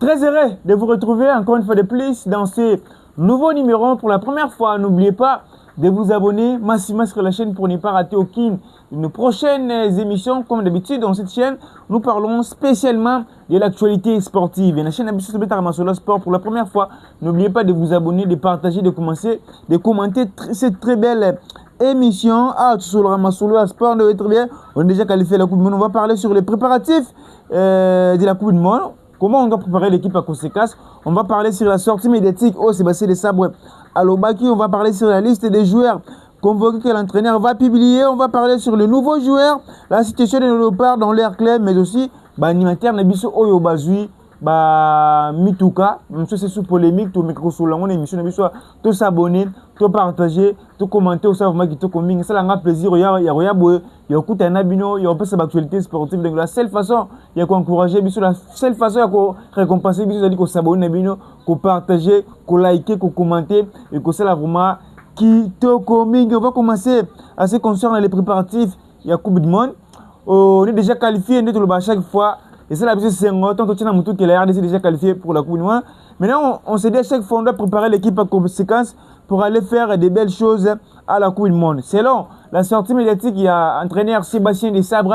Très heureux de vous retrouver encore une fois de plus dans ce nouveau numéro. Pour la première fois, n'oubliez pas de vous abonner massivement sur la chaîne pour ne pas rater aucune de nos prochaines émissions. Comme d'habitude, dans cette chaîne, nous parlons spécialement de l'actualité sportive. Et la chaîne Abissou Beta Ramasolo Sport, pour la première fois, n'oubliez pas de vous abonner, de partager, de commenter cette très belle émission. Ah, sur le Ramasolo Sport, on est très bien. On est déjà qualifié à la Coupe du Monde. On va parler sur les préparatifs de la Coupe du Monde. Comment on doit préparer l'équipe à conséquence. On va parler sur la sortie médiatique au Sébastien Desabre à l'Obaki. On va parler sur la liste des joueurs convoqués que l'entraîneur va publier. On va parler sur le nouveau joueur, la situation de nos léopards dans l'air clair, mais aussi l'animateur Nabiso Oyo Bazui, Mituka. Même si c'est sous polémique, tout micro sur la émission Nabiso, tout s'abonner, tout partager, tout commenter, aussi vraiment qui tout commun. Ça l'a plaisir. Il y a écouté un abino, il y a un peu l'actualité sportive. Donc la seule façon, il y a qu'encourager, la seule façon, il y a qu'on récompenser, c'est-à-dire qu'on s'abonne abino, qu'on partager, qu'on liker, qu'on commenter, et que ça là vraiment qui tout commun. On va commencer à ce qui concerne les préparatifs. Il y a Coupe du Monde. On est déjà qualifié, on est tout le chaque fois. Et c'est la c'est un tant que la RDC est déjà qualifié pour la Coupe du Monde. Maintenant, on s'est dit à chaque fois, on doit préparer l'équipe à conséquence pour aller faire des belles choses à la Coupe du Monde. Selon la sortie médiatique, il y a entraîneur Sébastien Desabre,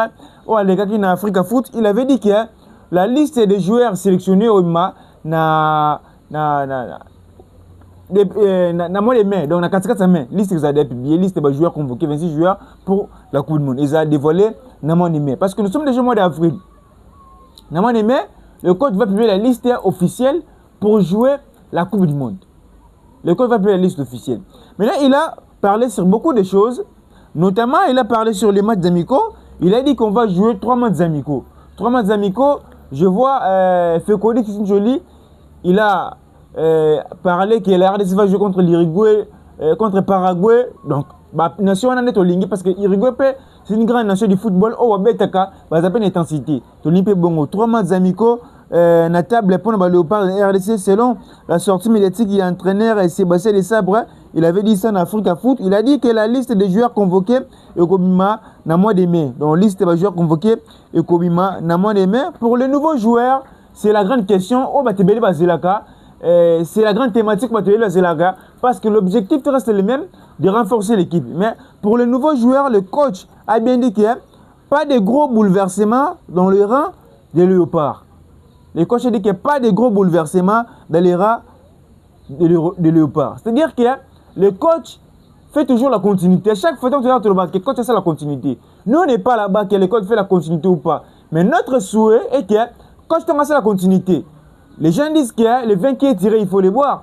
les gars qui sont en Africa Foot, il avait dit que la liste des joueurs sélectionnés au MA na mois de mai, donc na 4 mai, liste qu'ils ont publié, liste des joueurs convoqués, 26 joueurs pour la Coupe du Monde. Ils ont dévoilé na mois de mai. Parce que nous sommes déjà au mois d'avril. Na mois de mai, le coach va publier la liste officielle pour jouer la Coupe du Monde. Le coach va publier la liste officielle. Maintenant, il a parlé sur beaucoup de choses. Notamment, il a parlé sur les matchs amicaux. Il a dit qu'on va jouer 3 matchs amicaux. 3 matchs amicaux, je vois Fekoli Christine Joly, il a parlé que la RDC va jouer contre l'Uruguay, contre Paraguay. Donc, nation en est au Lingui parce que l'Uruguay, c'est une grande nation du football. Oh, Betaka, ça s'appelle l'intensité. L'Olympique Bongo, 3 matchs amicaux. Na table pour le léopard de RDC, selon la sortie médiatique, il y a un entraîneur Sébastien Desabre. Il avait dit ça en Africa Foot. Il a dit que la liste des joueurs convoqués est Kobima dans le mois de mai. Donc, liste des joueurs convoqués est Kobima dans le mois de mai. Pour les nouveaux joueurs, c'est la grande question. Oh, c'est la grande thématique parce que l'objectif reste le même, de renforcer l'équipe. Mais pour les nouveaux joueurs, le coach a bien dit qu'il n'y a pas de gros bouleversements dans le rang des léopards. Le coach a dit qu'il n'y a pas de gros bouleversements dans les rangs des léopards. C'est-à-dire que le coach fait toujours la continuité. Chaque fois que tu es là, le coach fait la continuité. Nous, on n'est pas là-bas que le coach fait la continuité ou pas. Mais notre souhait est que le coach commence la continuité. Les gens disent que le vin qui est tiré, il faut les boire.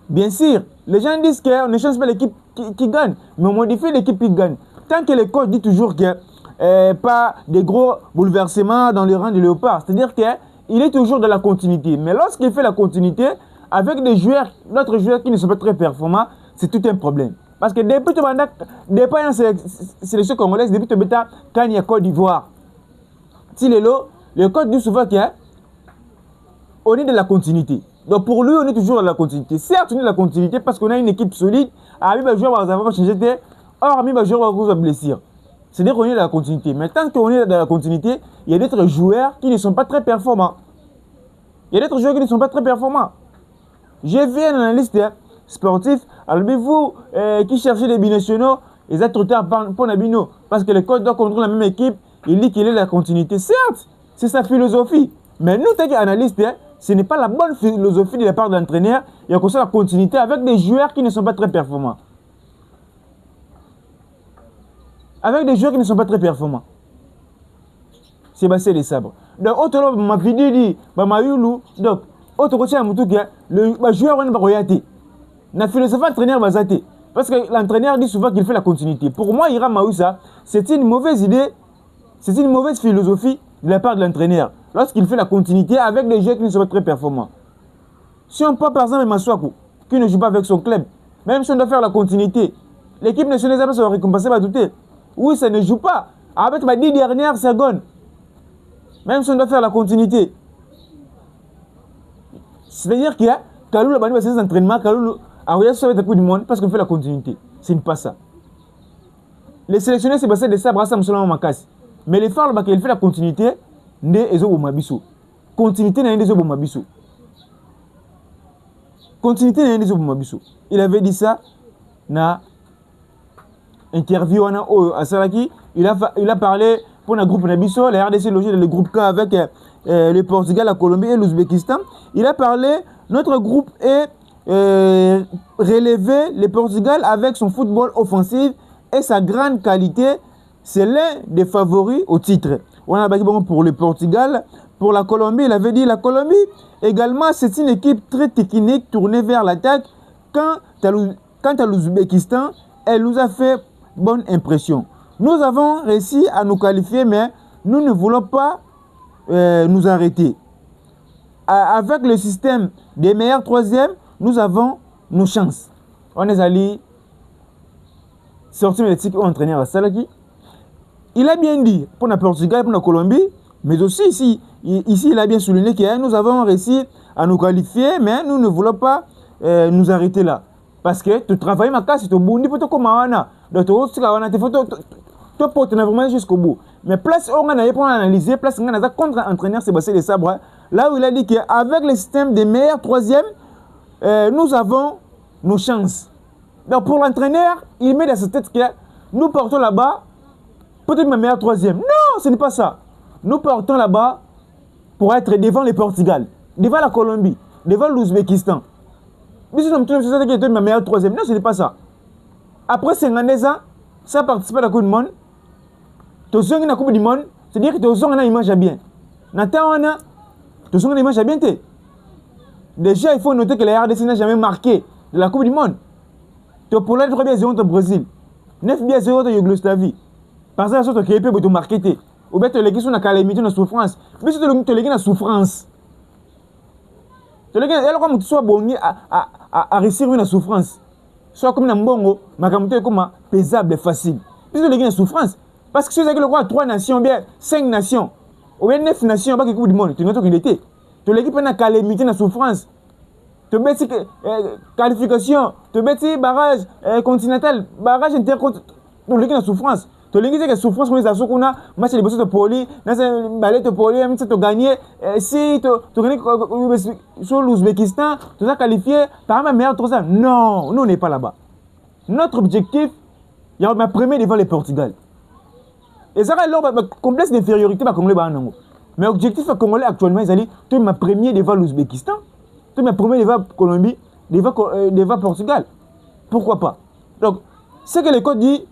Bien sûr, les gens disent qu'on ne change pas l'équipe qui gagne, mais on modifie l'équipe qui gagne. Tant que le coach dit toujours qu'il n'y a pas de gros bouleversements dans le rang du léopard, c'est-à-dire qu'il est toujours dans la continuité. Mais lorsqu'il fait la continuité, avec des joueurs, d'autres joueurs qui ne sont pas très performants, c'est tout un problème. Parce que depuis la sélection congolaise, depuis quand il y a Côte d'Ivoire, le coach dit souvent qu'on est de la continuité. Donc pour lui, on est toujours dans la continuité. Certes, on est dans la continuité parce qu'on a une équipe solide. Hormis les joueurs vont changer, hormis les joueurs vont blessir. C'est-à-dire qu'on est dans la continuité. Mais tant qu'on est dans la continuité, il y a d'autres joueurs qui ne sont pas très performants. Il y a d'autres joueurs qui ne sont pas très performants. J'ai vu un analyste sportif, alors vous qui cherchez des binationaux, ils ont trop tard pour un bino. Parce que le coach doit contrôler la même équipe, il dit qu'il est dans la continuité. Certes, c'est sa philosophie. Mais nous, tant qu'analystes, ce n'est pas la bonne philosophie de la part de l'entraîneur. Il y a comme ça la continuité avec des joueurs qui ne sont pas très performants. Avec des joueurs qui ne sont pas très performants. Sébastien Desabre. Donc, autre ma vidéo dit, donc, autre côté, le joueur n'est pas royauté. La philosophie entraîneur va zater. Parce que l'entraîneur dit souvent qu'il fait la continuité. Pour moi, Ira Maoussa, c'est une mauvaise idée, c'est une mauvaise philosophie de la part de l'entraîneur. Lorsqu'il fait la continuité avec des joueurs qui ne sont pas très performants. Si on prend par exemple Maswaku, qui ne joue pas avec son club, même si on doit faire la continuité, l'équipe nationale va récompenser va douter. Oui, ça ne joue pas. Avec ma 10 dernières secondes, même si on doit faire la continuité. C'est-à-dire qu'il y a Kalou la bande de entraînements, Kalou a regardé sur le coup du monde parce qu'on fait la continuité. Ce n'est pas ça. Les sélectionnés, c'est passé de ça, Brassam Solomon Makassi. Mais les femmes, il fait la continuité, ne ezo mabiso. continuité na ndezo bomabiso. Continuité na ndezo bomabiso. Il avait dit ça na interview wana à Salaki, il a parlé pour un groupe Nabiso, la RDC logé dans le groupe K avec le Portugal, la Colombie et l'Ouzbékistan. Il a parlé, notre groupe est relevé, le Portugal avec son football offensif et sa grande qualité, c'est l'un des favoris au titre. On a bon pour le Portugal, pour la Colombie, il avait dit la Colombie également, c'est une équipe très technique tournée vers l'attaque. Quant à l'Ouzbékistan, elle nous a fait bonne impression. Nous avons réussi à nous qualifier, mais nous ne voulons pas nous arrêter. Avec le système des meilleurs troisièmes, nous avons nos chances. On est allé sortir les tickets entraîneurs à Salaki. Il a bien dit pour le Portugal, pour la Colombie, mais aussi ici il a bien souligné que nous avons réussi à nous qualifier, mais nous ne voulons pas nous arrêter là. Parce que tu travailles ma casse, tu bondi pour te commander. Donc tu portes vraiment jusqu'au bout. Mais place où on a pour analyser, place où on a contre-entraîneur Sébastien de Sabre, là où il a dit qu'avec le système des meilleurs troisièmes, nous avons nos chances. Donc pour l'entraîneur, il met dans sa tête que nous portons là-bas peut-être ma meilleure troisième. Non, ce n'est pas ça. Nous portons là-bas pour être devant le Portugal, devant la Colombie, devant l'Ouzbékistan. Mais si nous sommes ma meilleure troisième, non, ce n'est pas ça. Après 50 ans, ça participe à la Coupe du Monde. Tu as la Coupe du Monde, c'est-à-dire que tu as une image bien. Nathan, tu as une image bien. Déjà, il faut noter que la RDC n'a jamais marqué de la Coupe du Monde. Tu as pour la 3-0 au Brésil, 9-0 au Yougoslavie. Par exemple, tu as créé pour marquer. Ou bien tu as l'équipe sur la calamité, la souffrance. Mais si tu as l'équipe la souffrance, tu as l'équipe, comme tu sois bon à réussir une souffrance. Soit comme un bongo, ma camouflage comme pesable et facile. Puis tu as l'équipe la souffrance. Parce que si tu as le roi 3 nations, bien 5 nations, ou bien 9 nations, pas que Coupe du Monde, tu n'as qu'il était. Tu as l'équipe la calamité, la souffrance. Tu as bêti qualification, tu as bêti barrage continental, barrage intercontinental, tu as l'équipe la souffrance. Tu as l'équipe la souffrance, mais ça se qu'on a, match de de poli, dans un balai de poli, même si tu as gagné, si tu as gagné sur l'Ouzbékistan, tu as qualifié, tu as un meilleur troisième. Non, nous on n'est pas là-bas. Notre objectif, il y a ma première devant le Portugal. Et ça, alors, le complexe d'infériorité, va Congolais. Mais l'objectif congolais actuellement, ils allaient, tu es ma première devant l'Ouzbékistan, tu es ma première devant Colombie, devant Portugal. Pourquoi pas? Donc, ce que le code dit,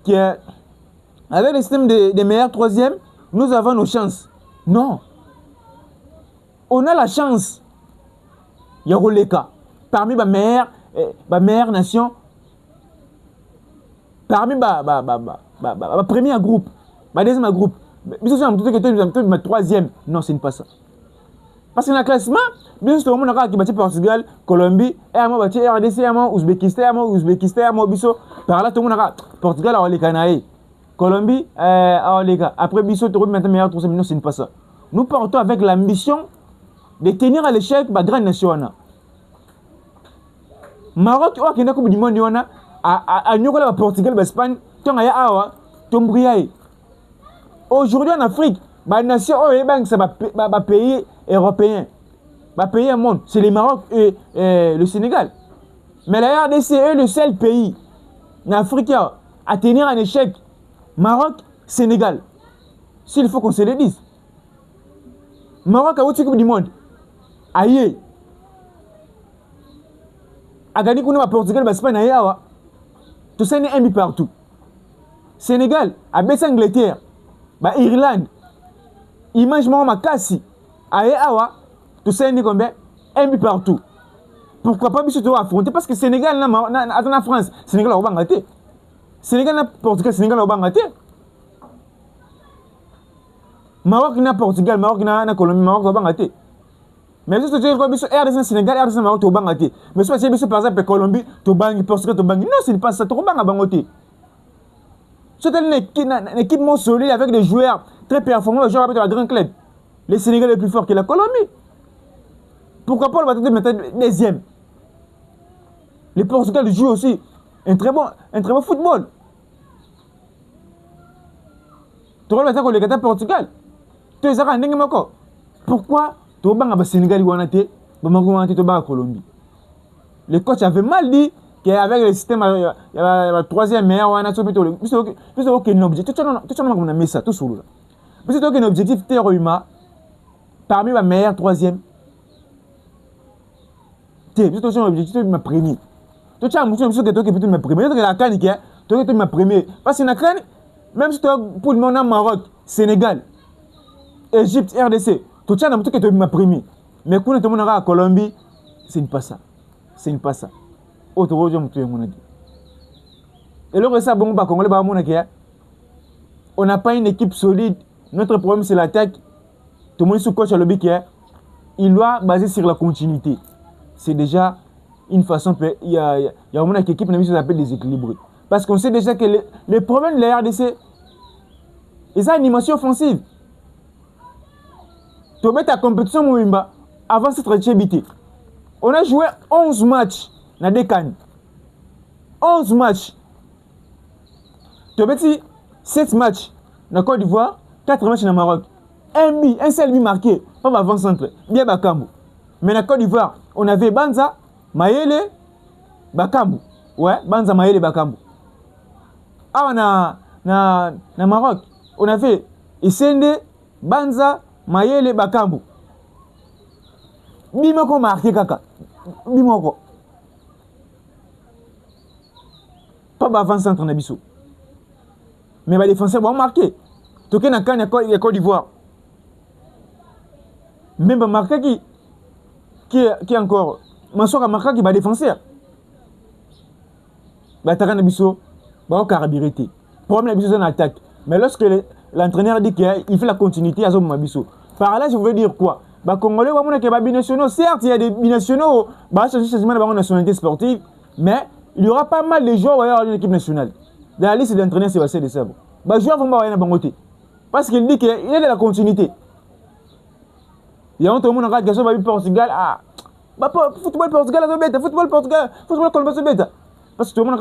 qu'avec le système des meilleurs troisièmes, nous avons nos chances. Non. On a la chance. Il y a les cas. Parmi ma meilleure nation, parmi ma premier groupe, ma deuxième groupe, mais c'est ma troisième. Non, ce n'est pas ça. Parce que dans le classement, bien sûr, on a qui Portugal, Colombie, et à moi, RDC, et à moi, Ouzbékistan, à moi, Bisso. Par là, tout le monde a Portugal, alors les Canaïs. Colombie, alors les gars. Après Bisso, tu reviens maintenant meilleur troisième. Non, ce n'est pas ça. Nous partons avec l'ambition de tenir à l'échec ma grande nation. Maroc, qui est la Coupe du Monde, à Nicolas, Portugal, Espagne, tu as aujourd'hui en Afrique, la nation, c'est un pays européen, un pays au monde, c'est le Maroc et le Sénégal. Mais la RDC est le seul pays en Afrique à tenir un échec. Maroc, Sénégal. S'il faut qu'on se le dise. Maroc a eu Coupe du Monde. Aïe. A gagné contre le Portugal, Espagne, aïe. Tout ça est un but partout. Sénégal a baissé Angleterre. Irlande. Image ma cassi. Aïe, tout ça est combien? Un but partout. Pourquoi pas Bissou affronter? Parce que Sénégal n'a France. Sénégal a gagné. Sénégal n'a Portugal. Sénégal a gagné. Maroc n'a Portugal. Maroc n'a Colombie. Maroc a gagné. Mais si tu dis que RDC Sénégal, RDC Maroc, tu as gagné. Mais si tu dis par exemple Colombie, tu as gagné. Portugal, tu as gagné. Non, ce n'est pas ça. Tu as gagné. C'est une équipe solide avec des joueurs très performants, des joueurs avec la grande club. Les Sénégalais est plus fort que la Colombie. Pourquoi pas le battre maintenant deuxième? Les Portugais jouent aussi un très bon football. Tu vois le battre contre le Portugal. to ezaka ndenge moko. Pourquoi to banga ba Sénégal wana te ba Maroc wana te to banga Colombie? Le coach avait mal dit qu'avec le système la troisième meilleur wana to plutôt aucun objectif. Tu as mis ça tout sur là. Plutôt aucun objectif terrorisme parmi la meilleure troisième. Plutôt un objectif de ma premier. Tu as un que tu es ma premier. Tu as la canne qui est tu es ma premier. Parce que la canne, même si tu as pour le monde Maroc, Sénégal, Égypte, RDC, tu as un que tu es ma premier. Mais quand tu es à Colombie, ce n'est pas ça. Ce n'est pas ça. Autre chose, tu es mon avis. Et là, ça, bon, on n'a pas une équipe solide. Notre problème, c'est l'attaque. Tout le monde sous coach à l'objet qui est. Il doit baser sur la continuité. C'est déjà une façon, il y a une équipe qui s'appelle déséquilibrée. Parce qu'on sait déjà que le problème de la RDC, c'est l'animation offensive. Tu mets ta compétition Mouimba avant cette réalité. On a joué 11 matchs dans des cannes. 11 matchs. Tu mets 7 matchs dans Côte d'Ivoire, 4 matchs dans Maroc. Un seul but marqué, pas avant-centre, bien Bakambu. Mais dans Côte d'Ivoire, on avait Banza, Mayele, Bakambu. Ouais, Banza, Mayele, Bakambu. Ah, na Maroc, on avait Essende, Banza, Mayele, Bakambu. Bimoko marqué kaka. Bimoko. Pas avant-centre, Nabiso. Mais les défenseurs vont marquer. Toké na Kanye Côte d'Ivoire. Même marqué qui encore Mansour a marqué qui va défenseur. Bah Takana Bisso, bah carabirité. Problème Bisso en attaque. Mais lorsque l'entraîneur dit qu'il fait la continuité à Zoma Bisso. Par là, je veux dire quoi? Bah Congolais, bah mon équipe binationaux. Certes, il y a des binationaux. Bah c'est justement la nationalité sportive, mais il y aura pas mal de joueurs dans l'équipe nationale. Dans la liste d'entraîneurs, c'est assez de ça. Bah joueurs vont pas aller dans côté. Parce qu'il dit qu'il y a de la continuité. Il y a un monde qui regarde le Portugal. Ah, bah, football Portugal, football Portugal, football Colombie, parce que tout le monde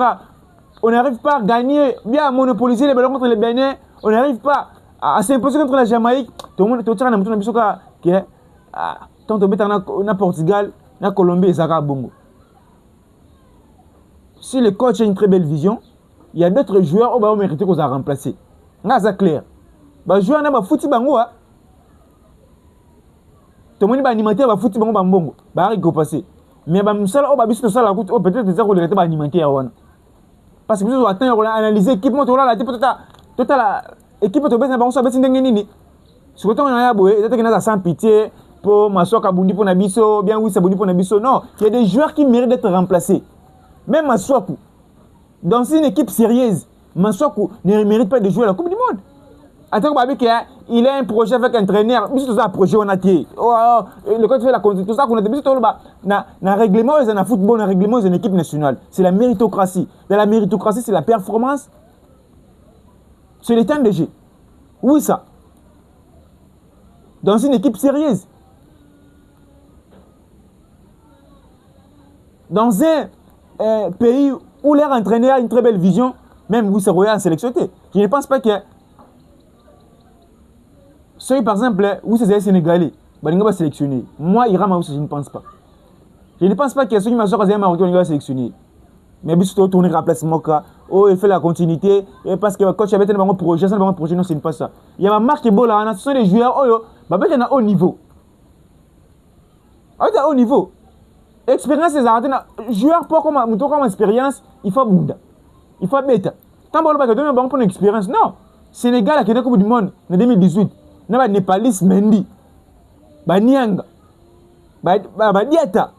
on n'arrive pas à gagner, bien à monopoliser les ballons contre les Bénin, on n'arrive pas à s'imposer contre la Jamaïque. Tout le monde est au tir, on a besoin que tant que na Portugal, na Colombie et Zara Bongo. Si le coach a une très belle vision, il y a d'autres joueurs qui vont mériter qu'on a remplacé. C'est clair. Les joueurs qui ont foutu bango, tout le monde va alimenter, va foutre bango bambongo, va arriver passer. Mais bah musala, oh bah biso ça la route, oh peut-être déjà qu'on va alimenter wana. Parce que nous attendons analyser équipement to la total équipe to besa bango ça besa ndenge nini. Sur le temps on a boé, peut-être qu'il y a sans pitié pour Masoka Bundi pour Nabiso, bien oui ça Bundi pour Nabiso. Non, il y a des joueurs qui méritent d'être remplacés. Même Masoku, dans une équipe sérieuse, Masoku ne mérite pas de jouer à la Coupe du Monde. Attends, il a un projet avec un entraîneur. Mais c'est un projet on a été. Le coach fait la conduite. Tout ça qu'on a dit. Na règlement, c'est un football, un règlement, c'est une équipe nationale. C'est la méritocratie. Dans la méritocratie, c'est la performance. C'est le temps de jeu. Oui, ça. Dans une équipe sérieuse. Dans un pays où leur entraîneur a une très belle vision, même Wissa Roya a sélectionné. Je ne pense pas que ceux par exemple, où c'est Sénégalais, ils vont sélectionner. Moi, Iram aussi, je ne pense pas. Je ne pense pas que ceux qui m'ont Marocain vont sélectionner. Mais si tu tournes remplacement, il fait la continuité, parce que le coach avait un projet, non, ce n'est pas ça. Il y a ma marque qui est bonne, ce sont des joueurs, ils sont à haut niveau. À haut niveau. Expérience, c'est arrêté. Joueur, pour comme expérience, il faut Bunda. Il faut bêta. Tant que tu as une bonne expérience, non. Sénégal a gagné la Coupe du Monde en 2018. Naba Népaliste Mendy, Nianga, Diata.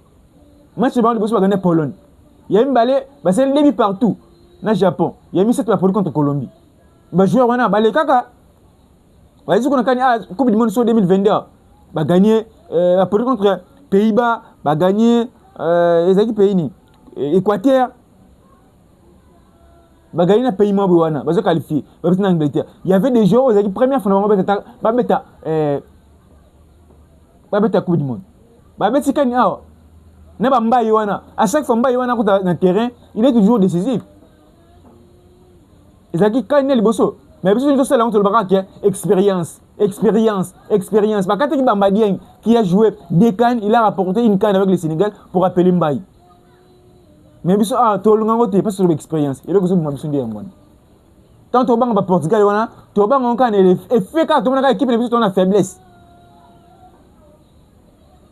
Match de Bangladesh va gagner Pologne. Il y a une balai, c'est le début partout. Dans le Japon, il y a mis cette Pologne contre Colombie. Joueur wana balai kaka. Ils ont gagné la Coupe du Monde sur 2022. Va gagner la Pologne contre Pays-Bas, va gagner les pays Équateur. Va gagner un pays membre wana, va se qualifier, va passer en Angleterre. Il y avait des joueurs qui première fois va mettre Coupe du Monde. Va mettre Kanye Awa. N'a pas Mbaye wana. À chaque fois Mbaye wana dans le terrain, il est toujours décisif. Et ça qui Kanye Liboso. Mais parce que nous sommes là, on expérience. Bakate qui Bambadien qui a joué des cannes, il a rapporté une canne avec le Sénégal pour appeler Mbaye. Mais biso to lungangote parce que l'expérience. Et là vous m'avez dit moi. Tant au banc Portugal wana, to banc on kan et fait quand to na équipe biso on a faiblesse.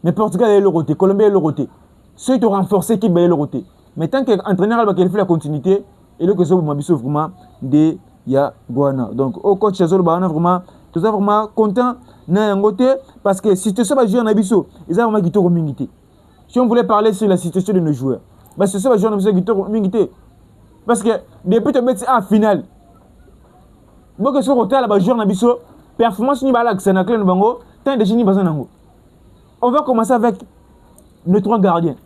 Mais Portugal est le roté, Colombie est le roté. Ceux qui ont renforcé l'équipe est le roté. Mais tant qu'entraîneur va fait la continuité et là que ça vous m'avez vraiment de ya Guana. Donc au coach Chazol Bana vraiment tout ça vraiment content na ngote parce que si tu sais pas jouer en abisso, ils ont vraiment qui to mingité. Si on voulait parler sur la situation de nos joueurs, bah c'est ça joueur qui to mingité. Parce que depuis te mettre en finale. Bon que ce côté là joueur en abisso, performance ni bala que ça na clé bango, tant de génie bazan nango. On va commencer avec nos 3 gardiens.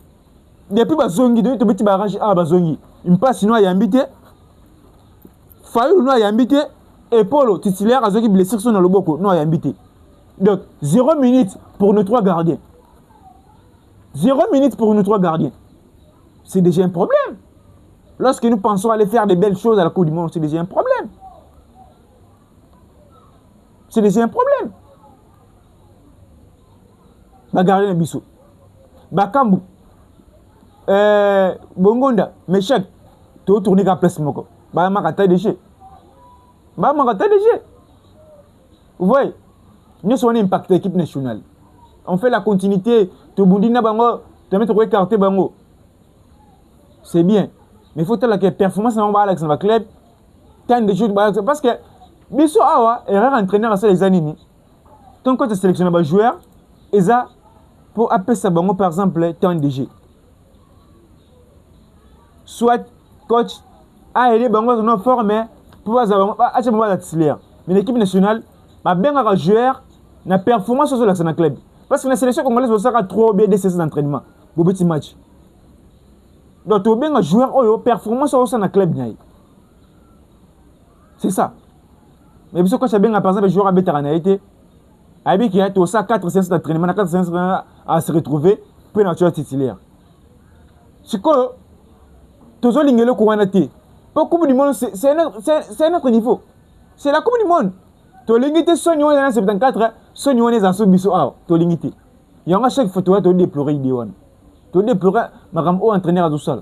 Depuis Bazongi, depuis te petit barrage à Bazongi, il me passe sinon à Yambité. Fayou nous a invité et Polo titulaire a qui blessé sur le boko nous a invité. Donc 0 minutes pour nos 3 gardiens. 0 minutes pour nos 3 gardiens. C'est déjà un problème. Lorsque nous pensons aller faire de belles choses à la Coupe du Monde, c'est déjà un problème. C'est déjà un problème. Ba gardien Bissou. Ba Kambu. Bongonda, Meshak. Tu tourner la place moko. Bah makata déchet. Vous voyez, nous sommes impactés l'équipe nationale. On fait la continuité. Tu bundina bango, tu mets trouver carte bango. C'est bien, mais il faut que la performance dans le club tant de choses parce que biso awa erreur entraîneur à les années. Tant que tu sélectionnes un joueur, et ça pour appeler ça bango par exemple tant de jeux. Soit coach a aidé bango non fort mais pour avoir titulaire. Mais l'équipe nationale a bien un joueur na performance sur le club. Parce que la sélection congolaise va faire trop bien des séances d'entraînement. Pour petit match. Donc tu bien un joueur oh performance sur le club. C'est ça. Mais parce que bien par exemple joueur à Bétaranaïté, avec qui a tout ça 4 séances d'entraînement, 4 séances à se retrouver pour être titulaire. C'est quoi tous les lignes le courant d'été. Pour la Coupe du Monde, c'est un autre niveau. C'est la Coupe du Monde. Tu as limité son niveau dans 74, son niveau dans ce biseau. Tu as limité. Il y a chaque fois tu as déploré l'idéal. Tu as déploré Madame O, entraîneur à tout seul.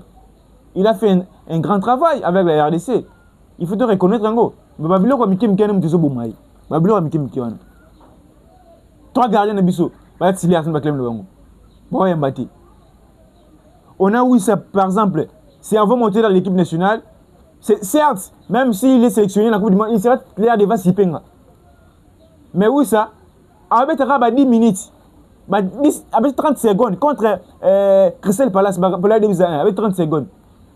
Il a fait un grand travail avec la RDC. Il faut te reconnaître un go. Mais Babylon comme Mikem Kenem de Zoboumaï. Babylon comme Mikem Kenem. 3 gardiens de biseau. Bah tu l'as fait avec le bango. Bon y a on a oui ça par exemple. Si on veut monter dans l'équipe nationale. Certes, même s'il est sélectionné dans la Coupe du Monde, il sera clair devant Sipenga. Mais oui, ça, avec 10 minutes, avec 30 secondes contre Crystal Palace, avec 30 secondes.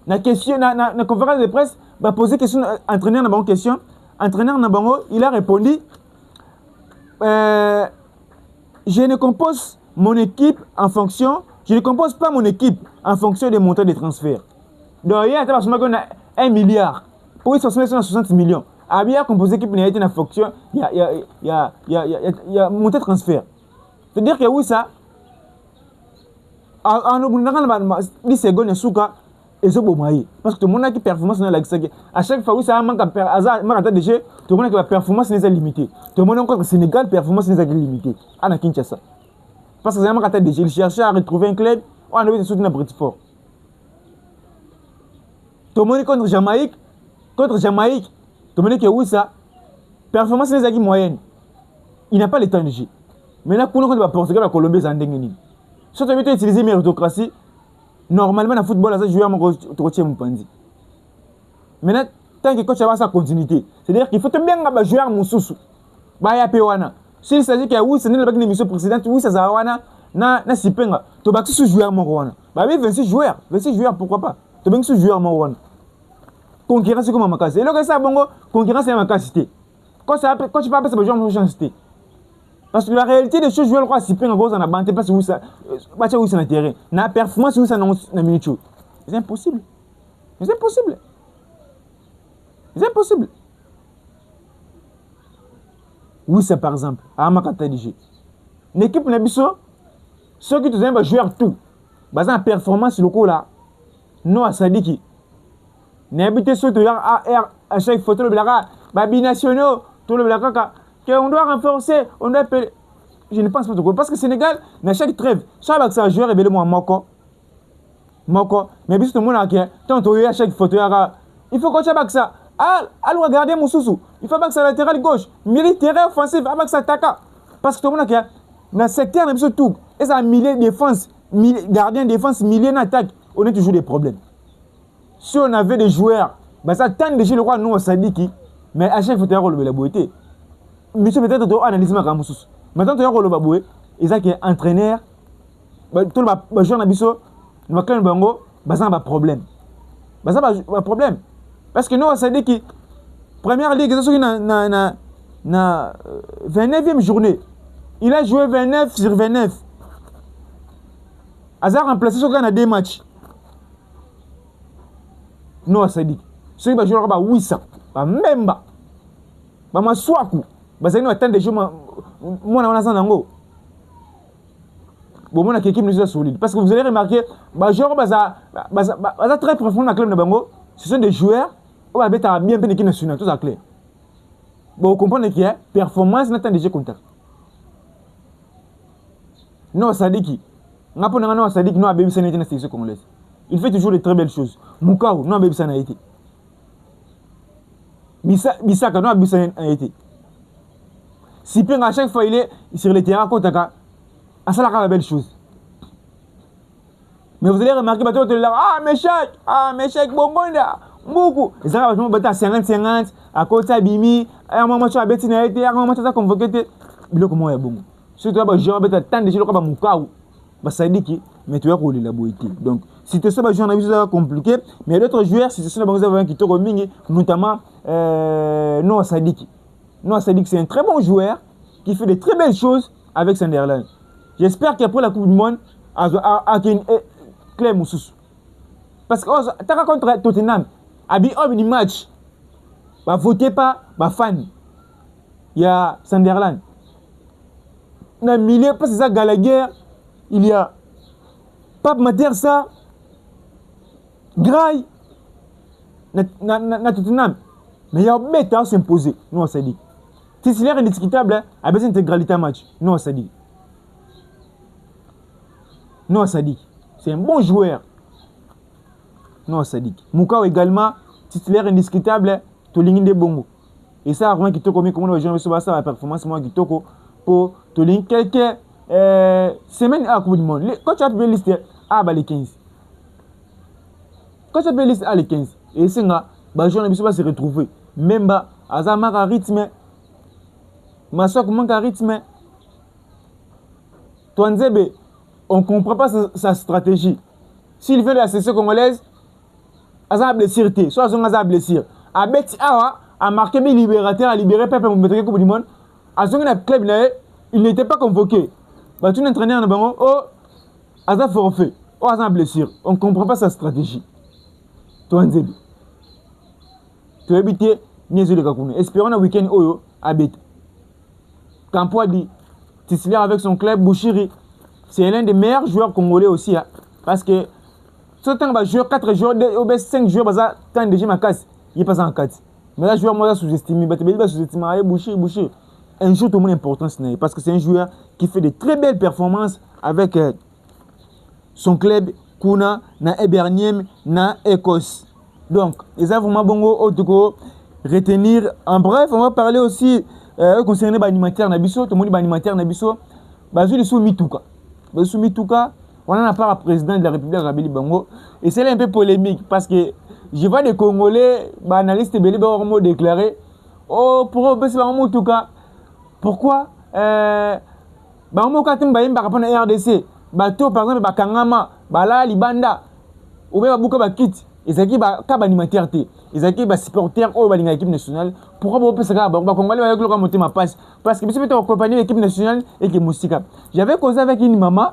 Dans la conférence de presse, il a posé question à l'entraîneur dans la question. L'entraîneur il a répondu je ne compose mon équipe en fonction, je ne compose pas mon équipe en fonction des montants de transfert. Donc, il y a 1 milliard. Pour ils sont 60 millions. A bien composé l'équipe n'a été en fonction, il y a monté transfert. C'est-à-dire que oui, ça, en 10 secondes, et ça, parce que tout le monde a qui performance dans la à chaque fois, oui, ça manque de jeu, tout le monde a qui performance n'est limitée. Tout le monde a encore Sénégal, performance n'est limitée. À Kinshasa. Parce que ça manque de jeu, il cherchait à retrouver un club, on a devait se soutenir à British-Fort. Tout le monde contre Jamaïque, tout le monde qui oui ça, performance n'est pas moyenne. Il n'a pas le temps de jeu. Maintenant, pour nous, contre le Portugal, la Colombie, c'est un dingue. Si tu veux utiliser méritocratie, normalement, dans le football, ça joue à mon coach Mpandi. Maintenant, tant que le coach a sa continuité, c'est-à-dire qu'il faut bien jouer à mon sous. Baya Pewana. S'il s'agit que oui, c'est une émission précédente, oui, ça Zawana, na Sipenga, tu vas tous jouer à mon Rwanda. Bah oui, 26 joueurs, pourquoi pas? Tu vas tous jouer à mon Rwanda. Concurrence comme ma casse. Et là, ça, bongo, concurrence c'est ma capacité. Quand tu parles, ça veut dire que je chancité. Parce que la réalité des choses, je vais si peu en gros, on a banté parce que ça, où ça n'intérêt. La performance, où ça n'a minute. C'est impossible. C'est impossible. C'est impossible. Oui, c'est par exemple, à ma catégorie. L'équipe n'a pas ceux qui te aiment jouer tout. Basé en performance, le coup là, non à Sadiki. N'habitez surtout à chaque photo de Blara, binationaux, tout le kaka, qu'on doit renforcer, on doit appeler. Je ne pense pas trop. Parce que Sénégal, dans chaque trêve, chaque joueur est moi moko. Mais bis tout le monde a tant à chaque photo, il faut qu'on chaque ça. Allons regarder mon sous. Il faut pas que ça latéral gauche, militaire offensif, pas que ça attaque. Parce que tout le monde a dans le secteur, de tout, et ça milieu défense, gardien défense, milieu d'attaque, on a toujours des problèmes. Si on avait des joueurs, bah ça tente déjà le roi nous on Sadiki, mais à chaque fois on le la beauté. Monsieur peut-être tu analyse ma camus. Maintenant tu as le baboué, et ça qui est entraîneur, bah tout le joueur n'abisso, nous clan bango, bah ça pas problème. Bah ça pas problème. Parce que nous on Sadiki, première ligue, c'est sur na 29e journée. Il a joué 29 sur 29. Hazard remplacé sur a 2 matchs. Non, ça dit. Ceux qui jouent là-bas, oui, ça. Même pas. Ma soaku. C'est nous attendons des jours. Moi, on a ça dans go. Bon, mon équipe nous est solide. Parce que vous allez remarquer, les joueurs très profond dans le club de Bango. Ce sont des joueurs qui ont bien fait l'équipe nationale. Tout ça clair. Bon, vous comprenez qu'il y a performance dans déjà contact. Non, ça dit qui? Non, ça dit que nous avons besoin de sélection congolaise. Il fait toujours de très belles choses. Moukao, nous avons besoin d'être. Bissaka, nous avons besoin d'être. Si peu à chaque fois il est sur le terrain, ça la belle chose. Mais vous allez remarquer, Méchec, Bongonda, beaucoup. Et ça va être 50-50, à côté de Bimi, à un moment, tu as bêtise, à un moment, tu as convoqué. Il est comment il est bon. Surtout, je vais tant de gens comme Moukao. Ça dit que mais tu as roulé la beauté. Donc, si tu sais pas jouer, ça va compliqué. Mais d'autres joueurs, si tu sais pas qui te reminent, notamment Noah Sadik. Noah Sadik, c'est un très bon joueur qui fait de très belles choses avec Sunderland. J'espère qu'après la Coupe du Monde, à Claire Moussous. Parce que tu as contre Tottenham, à un match, votez pas, fan. Il y a Sunderland. Dans le milieu, parce que ça, Gallagher, il y a Pape Matersa, Graille, Tottenham. Mais il y a un bêta à s'imposer. Nous, on s'est dit. Si c'est indiscutable, a besoin d'intégralité à match. Nous, on s'est dit. Nous, on s'est dit. C'est un bon joueur. Nous, on s'est dit. Moukao également, titulaire indiscutable, tu lignes de bongo. Et ça, vraiment, qui te commet comment les gens reçoivent ça, la performance, moi, qui te pour te lignes quelques semaines à la Coupe du Monde. Quand tu as pu lister, les 15. Quand tu as pu lister, les 15. Et c'est là, les gens ne peuvent pas se retrouver. Même à un rythme, Massouk manque un rythme. Touanzebe, on ne comprend pas sa stratégie. S'il veut la sélection congolaise, il a blessure. Soit il a blessure. A Beti Awa a marqué mes libérateurs, a libéré Peuple pour mettre la Coupe du Monde. À son club, il n'était pas convoqué. Tout l'entraîneur de Bango, il a forfait. Il a blessure. On ne comprend pas sa stratégie. Touanzebe. Tu as habité Niézou de Kakouné. Espérons un week-end Oyo habite. Kampoua dit, titulaire avec son club, Bouchiri, c'est l'un des meilleurs joueurs congolais aussi. Hein, parce que, ce temps, il joue 4 joueurs, 5 joueurs, il a déjà ma casse, il n'est pas en 4. Mais là, le joueur, moi, sous-estimé, il va sous-estimer, Bouchiri. Un jour, tout le monde important, parce que c'est un joueur qui fait de très belles performances avec son club, Kuna, na Eberniem, na Écosse. Donc, les avons bongo, Otoko, retenir. En bref, on va parler aussi concernant l'animateur Nabiso, tout le monde l'animateur Nabiso, Bazou sous Mitouka. Bazou sous Mitouka, on en a parlé à président de la République Rabeli Bango. Et c'est un peu polémique parce que je vois des Congolais, analystes Bélé Baromo déclarer pour eux, c'est vraiment Mitouka. Pourquoi Baromo Katim Bayim par rapport à RDC, Bato par exemple, Bakangama, Bala Libanda, ou bien Babuka Bakit. Ils ont un animateur, ils ont un supporter de l'équipe nationale. Pourquoi vous pensez que vous monter ma passe? Parce que si vous êtes accompagné de l'équipe nationale et que vous j'avais causé avec une maman,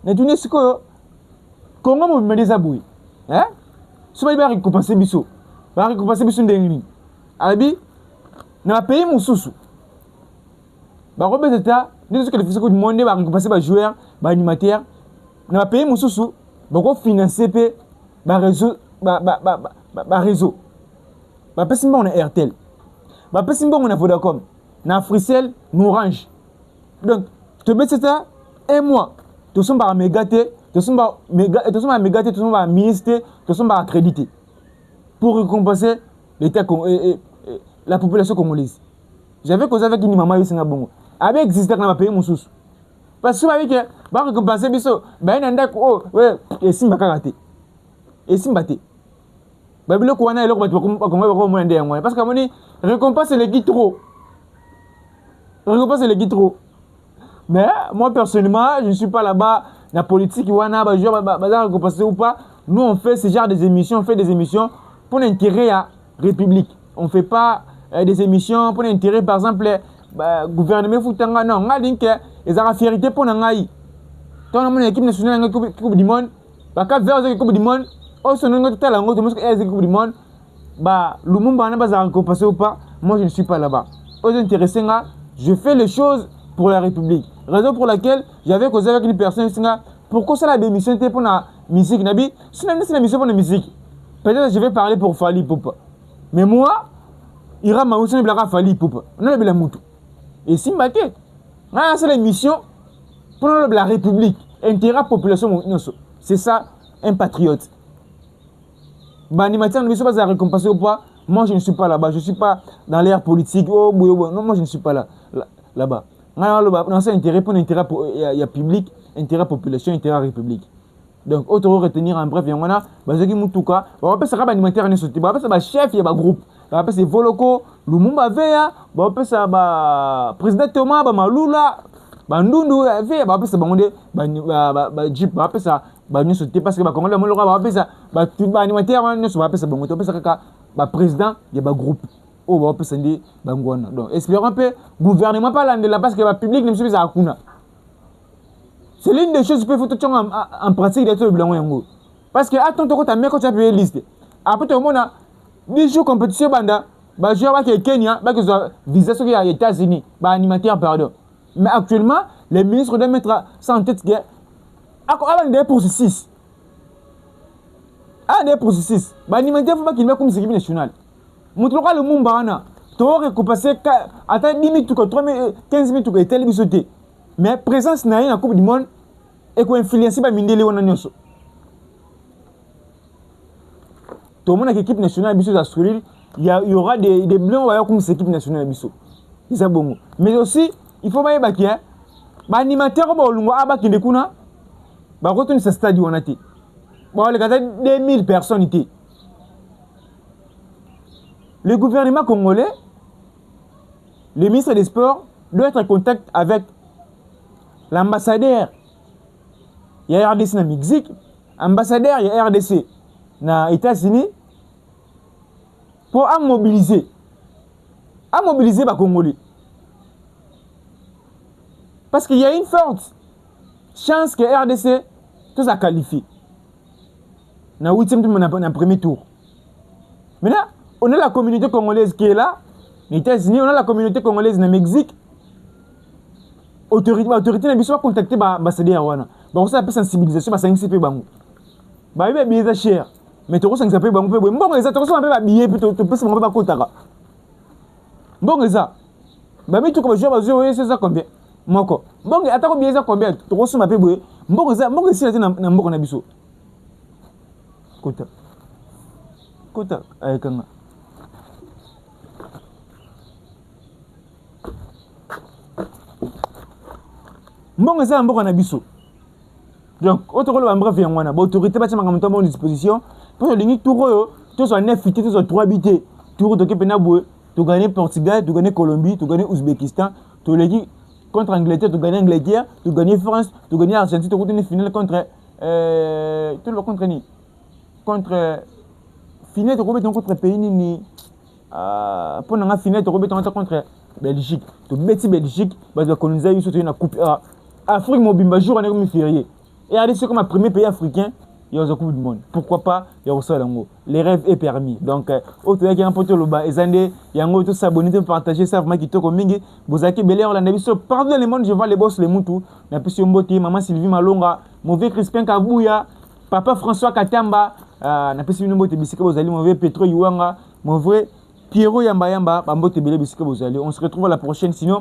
mais tu n'es pas comment vous me dites aboué? Hein? Si vous avez récompensé Bissot, vous avez récompensé Bissot d'Engli. Arabi, dans le pays, mon sous-sous. Vous avez récompensé le monde, vous avez récompensé les joueurs, les animateurs. Dans le pays, mon sous-sous, vous avez financé le réseau. Réseau. Parce que on a RTL. Bah, pas si bon, on a Vodacom. Na Fricel, nous Orange. Donc, tu mets ça, un mois. Tu sommes par mégaté, tu sommes par mégaté, tu sommes par ministre, tu sommes par accrédité. Pour récompenser l'État, la population congolaise. J'avais causé avec une maman, il bon. Avec existé dans ma pays, mon sous. Parce que, avec, bah, récompenser, biso, bah, il y a un oh, ouais, et si m'a karaté. Et si m'a té. Bah, le coup, on a le parce que, mon récompense, les guides trop. Récompense, les guides trop. Mais moi personnellement, je ne suis pas là-bas. La politique, je vais récompenser ou pas. Nous, on fait ce genre d'émissions. On fait des émissions pour l'intérêt à la République. On ne fait pas des émissions pour l'intérêt, par exemple, gouvernement Foutanga. Non, on a dit que les fierté pour nous. Quand on a une équipe nationale, une Coupe du Monde, quand vers la Coupe du Monde, on se nomme tout à l'heure, on se Coupe du Monde. Lumumba n'a pas récompensé ou pas. Moi, je ne suis pas là-bas. Aux intéressés, je fais les choses pour la République. Raison pour laquelle j'avais causé avec une personne, pourquoi ça la démission était pour la musique, Nabi? Si c'est la mission pour la musique, peut-être que je vais parler pour Fali Poupa. Mais moi, il y aura ma mission pour Fali Poupa. On a la moutou. Et si mbaké, c'est la mission pour la République, intérêt à la population. C'est ça, un patriote. Animateur, ne me pas récompenser ou pas. Moi, je ne suis pas là-bas. Je ne suis pas dans l'ère politique. Oh, non, moi, je ne suis pas là-bas. Non, c'est intérêt pour l'intérêt public, intérêt population, intérêt république. Donc, autant retenir en bref, il y en a, parce que Moutouka, on va faire un alimentaire, on va faire un chef, il y a un groupe. On va faire Voloko, Lumumba Veya, on va faire un président Thomas, Malula, Bandundu, on va faire un Jeep, on va faire ça, parce que on va faire ça, alimentaire, on va faire ça, président, il y a un groupe. Oh, on va faire donc, espérons un peu, gouvernement pas là, parce que le public ne me suit pas. C'est l'une des choses que faut tout en pratique d'être le blanc. Parce que attends, tu as mis quand tu as payé liste. Après, tu as 10 jours compétition, je vois que Kenya, que soit visé sur les États-Unis, animateur, pardon. Mais actuellement, les ministres doivent mettre ça en tête. Avant de processus. Avant de processus. Animateur, il faut pas qu'il mette comme équipe nationale. Montre le monde barana. Tu aurais récompensé attends 10 minutes, 15 minutes, et tel bisoté. Mais présence n'a rien en Coupe du Monde et qu'on influence pas Mindele ou Nanyoso. Tout le monde a l'équipe nationale biso d'Australie, il y aura des blancs comme cette équipe nationale biso. C'est ça bon. Mais aussi, il faut pas y baquer. Animateur comme Olungo Abaki de Kuna, retourne ce stade où on a été. Bon, les gars, 2000 personnes étaient. Le gouvernement congolais, le ministre des Sports, doit être en contact avec l'ambassadeur. Il y a RDC dans le Mexique, l'ambassadeur, il y a RDC dans les États-Unis, pour mobiliser les Congolais. Parce qu'il y a une forte chance que RDC tout ça qualifie. Dans le 8e tour, dans le premier tour. Maintenant, on a la communauté congolaise qui est là, les États-Unis, on a la communauté congolaise dans le Mexique. Autorité n'a pas contacté l'ambassadeur. On a une sensibilisation, c'est un CP. Il y a des billets chers. Mais tu as un CP. Bon, les autres sont un billet, puis tu peux se montrer par contre. Bon, les autres. Mais tu as c'est ça combien? Bon, attends, combien ça combien? Tu as un billet. Bon, les autres, bon, c'est un bon abisso. Kota, avec un. Bon, c'est un bon abisso. Donc, autre rôle, bref, il y a une autorité qui est à disposition. Pour que les tours, tu sois 9 bités, tu sois 3 bités. Tour de Kepenaboué, tu gagnes Portugal, tu gagnes Colombie, tu gagnes Ouzbékistan, tu gagnes contre Angleterre, tu gagnes Angleterre, tu gagnes France, tu gagnes Argentine, tu gagnes une finale contre. Tu le contre ni. Contre. Finale, tu gagnes contre pays ni. Pour la finale, tu gagnes contre Belgique. Tu bêtis Belgique, parce que nous avons eu une coupe. Afrique, mon bimba jour, on est comme férié. Et regardez, comme un premier pays africain, il y a une Coupe du Monde. Pourquoi pas, il y a aussi l'ango. Les rêves est permis. Donc, autre qui a un poteau là-bas, et il y a un autre s'abonner, partager ça, vraiment qui te commingue. Vous avez belé en Landais, partout dans le monde, je vois les boss, les moutou. La puissance Mbote, maman Sylvie Malonga, mauvais Crispin Kabouya, papa François Katamba, la puissance Mbote, Bissika, vous allez mauvais Petro Yuanga, mauvais Pierrot Yamba Yamba, Bambote Bele Bisika Bozali. On se retrouve à la prochaine. Sinon,